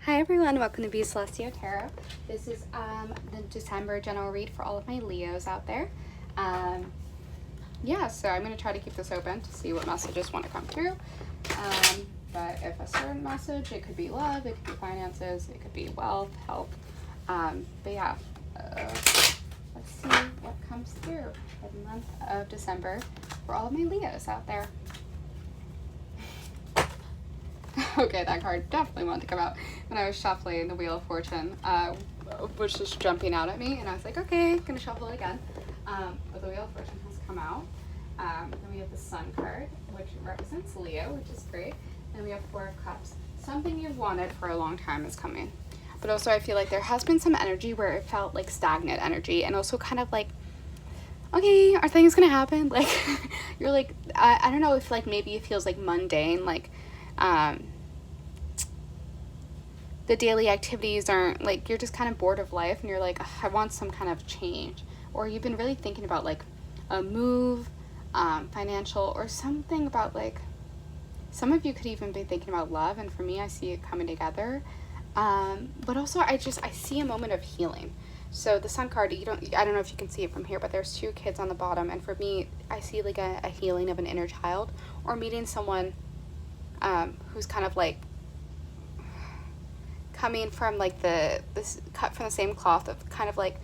Hi everyone, welcome to Be Celestio Tarot. This is the December general read for all of my Leos out there. So I'm going to try to keep this open to see what messages want to come through. But if a certain message, it could be love, it could be finances, it could be wealth, health. Let's see what comes through for the month of December for all of my Leos out there. Okay, that card definitely wanted to come out. When I was shuffling, the Wheel of Fortune was just jumping out at me, and I was like, okay, gonna shuffle it again. But the Wheel of Fortune has come out. Then we have the Sun card, which represents Leo, which is great. And we have Four of Cups. Something you've wanted for a long time is coming. But also I feel like there has been some energy where it felt like stagnant energy, and also kind of like, okay, are things gonna happen? Like, you're like, I don't know if like maybe it feels like mundane, like, the daily activities aren't like, you're just kind of bored of life and you're like, I want some kind of change. Or you've been really thinking about like a move, financial, or something about like, some of you could even be thinking about love, and for me I see it coming together. But also I see a moment of healing. So the Sun card, I don't know if you can see it from here, but there's two kids on the bottom, and for me I see like a healing of an inner child, or meeting someone who's kind of like coming from like this cut from the same cloth of kind of like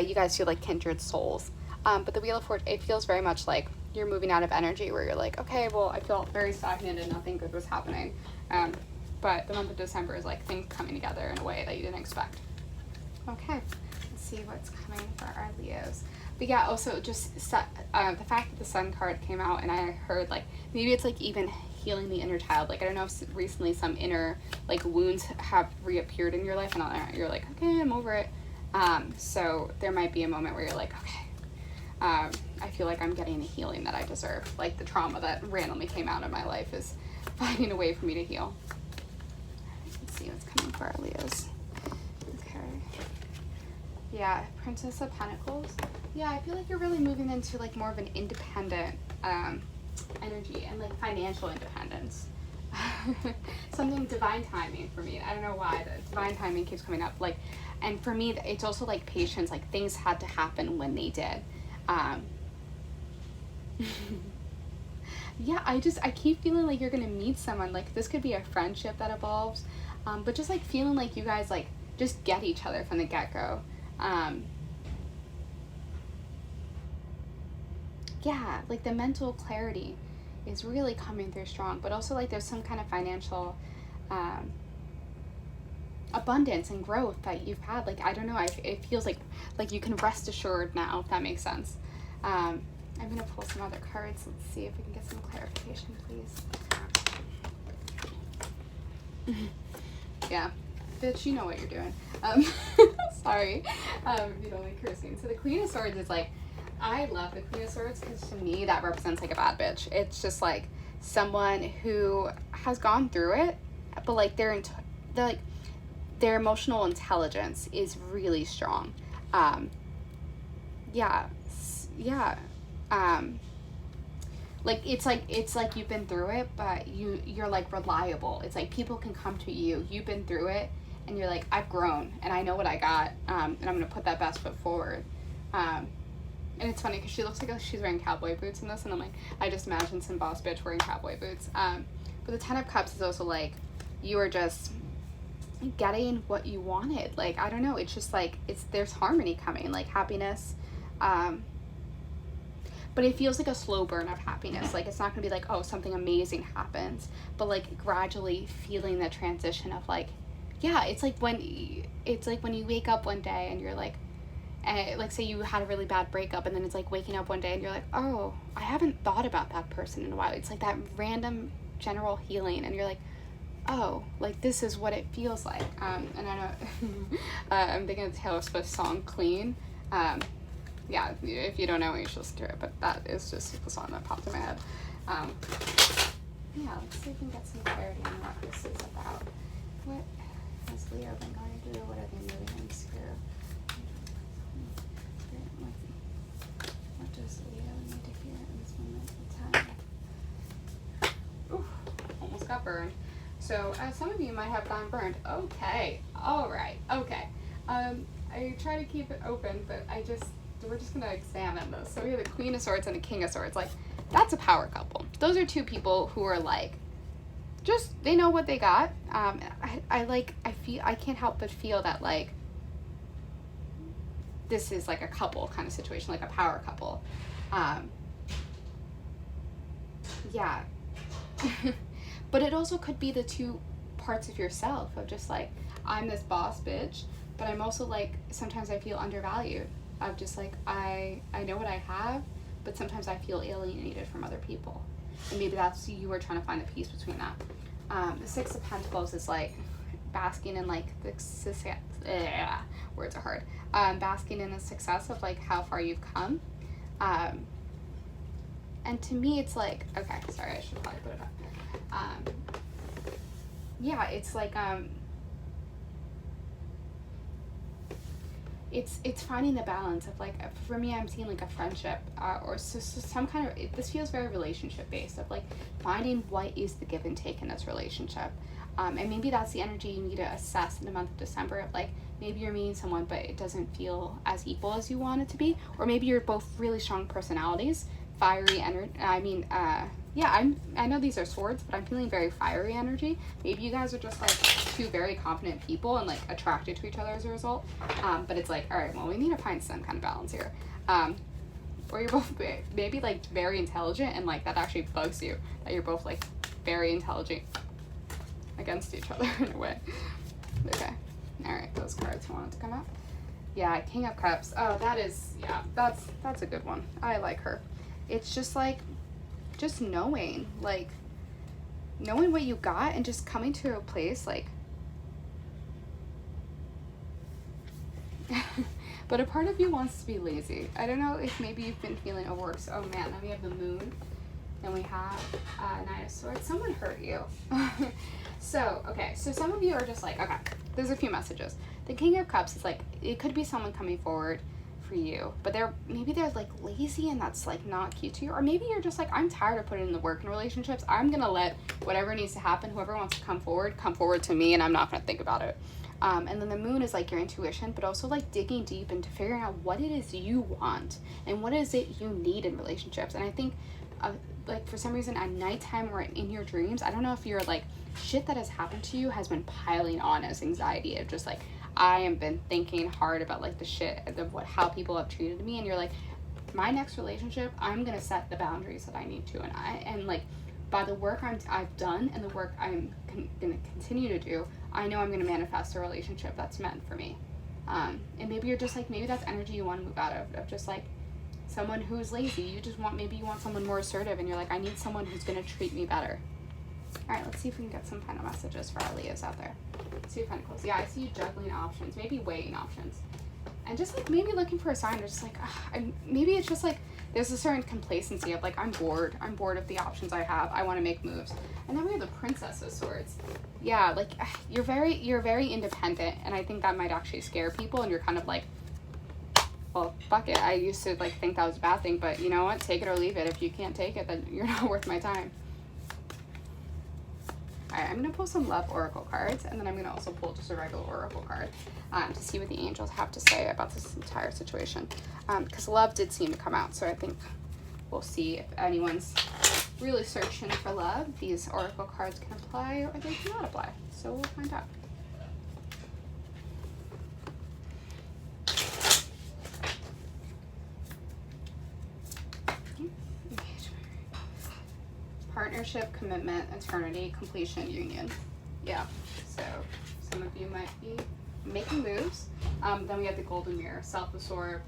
you guys feel like kindred souls. But the Wheel of Fortune, it feels very much like you're moving out of energy where you're like, okay, well, I felt very stagnant and nothing good was happening. But the month of December is like things coming together in a way that you didn't expect. Okay, let's see what's coming for our Leos. But yeah, also just the fact that the Sun card came out, and I heard like maybe it's like even healing the inner child. Like, I don't know if recently some inner like wounds have reappeared in your life, and you're like, okay, I'm over it. So there might be a moment where you're like, okay, I feel like I'm getting the healing that I deserve. Like the trauma that randomly came out of my life is finding a way for me to heal. Let's see what's coming for our Leos. Okay. Yeah, Princess of Pentacles. Yeah, I feel like you're really moving into like more of an independent energy and like financial independence. Something divine timing for me. I don't know why the divine timing keeps coming up. Like, and for me, it's also like patience. Like things had to happen when they did. Yeah, I keep feeling like you're gonna meet someone. Like this could be a friendship that evolves, but just like feeling like you guys like just get each other from the get-go. Yeah, like the mental clarity is really coming through strong, but also like there's some kind of financial abundance and growth that you've had. Like, I don't know, it feels like you can rest assured now, if that makes sense. I'm gonna pull some other cards. Let's see if we can get some clarification, please. Yeah, bitch, you know what you're doing. Sorry, if you don't like cursing. So the Queen of Swords is like, I love the Queen of Swords because to me that represents like a bad bitch. It's just like someone who has gone through it, but like their emotional intelligence is really strong. Like it's like you've been through it, but you're like reliable. It's like people can come to you. You've been through it, and you're like, I've grown, and I know what I got, and I'm gonna put that best foot forward. And it's funny because she looks like she's wearing cowboy boots in this, and I'm like, I just imagine some boss bitch wearing cowboy boots. But the Ten of Cups is also like, you are just getting what you wanted. Like, I don't know, it's just like, there's harmony coming, like happiness. But it feels like a slow burn of happiness. Like, it's not gonna be like, oh, something amazing happens, but like gradually feeling the transition of like, yeah, it's like when you wake up one day and you're like, like say you had a really bad breakup, and then it's like waking up one day and you're like, oh, I haven't thought about that person in a while. It's like that random general healing, and you're like, oh, like this is what it feels like. And I know I'm thinking of Taylor Swift's song Clean. Yeah, if you don't know it, you should listen to it, but that is just the song that popped in my head. Yeah, let's see if we can get some clarity on what this is about. What has Leo been going through? What are they moving into? What does Leo need to hear in this moment of time? Ooh, almost got burned. So some of you might have gotten burned. Okay. All right. Okay. I try to keep it open, but we're just going to examine this. So we have the Queen of Swords and the King of Swords. Like, that's a power couple. Those are two people who are like, just, they know what they got. I can't help but feel that, like, this is like a couple kind of situation, like a power couple. Yeah. But it also could be the two parts of yourself of just like, I'm this boss bitch, but I'm also like, sometimes I feel undervalued. Of just like, I know what I have, but sometimes I feel alienated from other people. And maybe that's, you were trying to find a peace between that. The Six of Pentacles is like basking in like the success, words are hard. Basking in the success of like how far you've come. And to me, it's like, okay, sorry, I should probably put it up. Yeah, it's like, it's finding the balance of like, for me, I'm seeing like a friendship, or some kind of, this feels very relationship based, of like finding what is the give and take in this relationship. And maybe that's the energy you need to assess in the month of December, of like, maybe you're meeting someone, but it doesn't feel as equal as you want it to be. Or maybe you're both really strong personalities, fiery energy. Yeah, I know these are swords, but I'm feeling very fiery energy. Maybe you guys are just like two very confident people and like attracted to each other as a result. But it's like, all right, well, we need to find some kind of balance here. Or you're both maybe like very intelligent, and like that actually bugs you, that you're both like very intelligent against each other in a way. Okay. All right, those cards wanted to come up. Yeah, King of Cups. Oh, that is, yeah, that's a good one. I like her. It's just like, just knowing what you got and just coming to a place like, but a part of you wants to be lazy. I don't know if maybe you've been feeling overworked. Oh man, then we have the Moon, and we have Knight of Swords. Someone hurt you. So, okay, so some of you are just like, okay, there's a few messages. The King of Cups is like, it could be someone coming forward for you, but maybe they're like lazy, and that's like not cute to you. Or maybe you're just like, I'm tired of putting in the work in relationships. I'm gonna let whatever needs to happen, whoever wants to come forward to me, and I'm not gonna think about it. And then the Moon is like your intuition, but also like digging deep into figuring out what it is you want and what is it you need in relationships. And I think like for some reason at nighttime or in your dreams, I don't know if you're like, shit that has happened to you has been piling on as anxiety of just like, I have been thinking hard about like the shit of how people have treated me, and you're like, my next relationship, I'm gonna set the boundaries that I need to, and like by the work I've done and the work I'm gonna continue to do, I know I'm gonna manifest a relationship that's meant for me. And maybe you're just like, maybe that's energy you want to move out of just like someone who's lazy. Maybe you want someone more assertive, and you're like, I need someone who's gonna treat me better. All right, let's see if we can get some kind of messages for our Leos out there. Two of Pentacles. Yeah, I see you juggling options, maybe weighing options. And just like maybe looking for a sign, or just like, maybe it's just like, there's a certain complacency of like, I'm bored of the options I have. I want to make moves. And then we have the Princess of Swords. Yeah, like you're very independent, and I think that might actually scare people, and you're kind of like, well, fuck it. I used to like think that was a bad thing, but you know what? Take it or leave it. If you can't take it, then you're not worth my time. Alright, I'm going to pull some love oracle cards, and then I'm going to also pull just a regular oracle card to see what the angels have to say about this entire situation. Because love did seem to come out, so I think we'll see if anyone's really searching for love. These oracle cards can apply or they cannot apply, so we'll find out. Partnership, commitment, eternity, completion, union. Yeah, so some of you might be making moves. Then we have the Golden Mirror, self-absorbed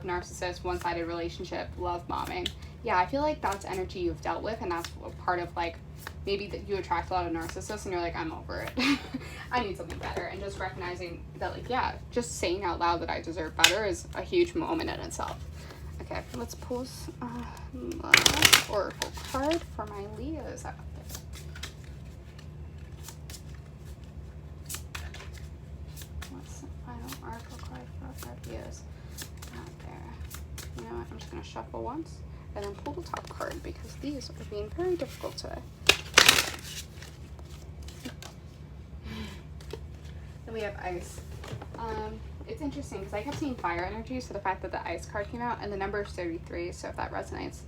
narcissist, one-sided relationship, love bombing. Yeah, I feel like that's energy you've dealt with, and that's a part of like, maybe that you attract a lot of narcissists and you're like, I'm over it. I need something better. And just recognizing that, like, yeah, just saying out loud that I deserve better is a huge moment in itself. Okay, let's pull oracle card for my Leos out there. What's the final oracle card for our Leos out there? You know what? I'm just going to shuffle once and then pull the top card, because these are being very difficult today. And we have ice. It's interesting because I kept seeing fire energy, so the fact that the ice card came out, and the number is 33, so if that resonates.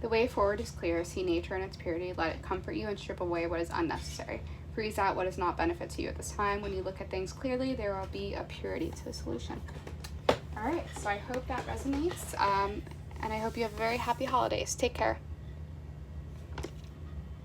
The way forward is clear. See nature in its purity. Let it comfort you and strip away what is unnecessary. Freeze out what does not benefit to you at this time. When you look at things clearly, there will be a purity to the solution. All right, so I hope that resonates, and I hope you have very happy holidays. Take care.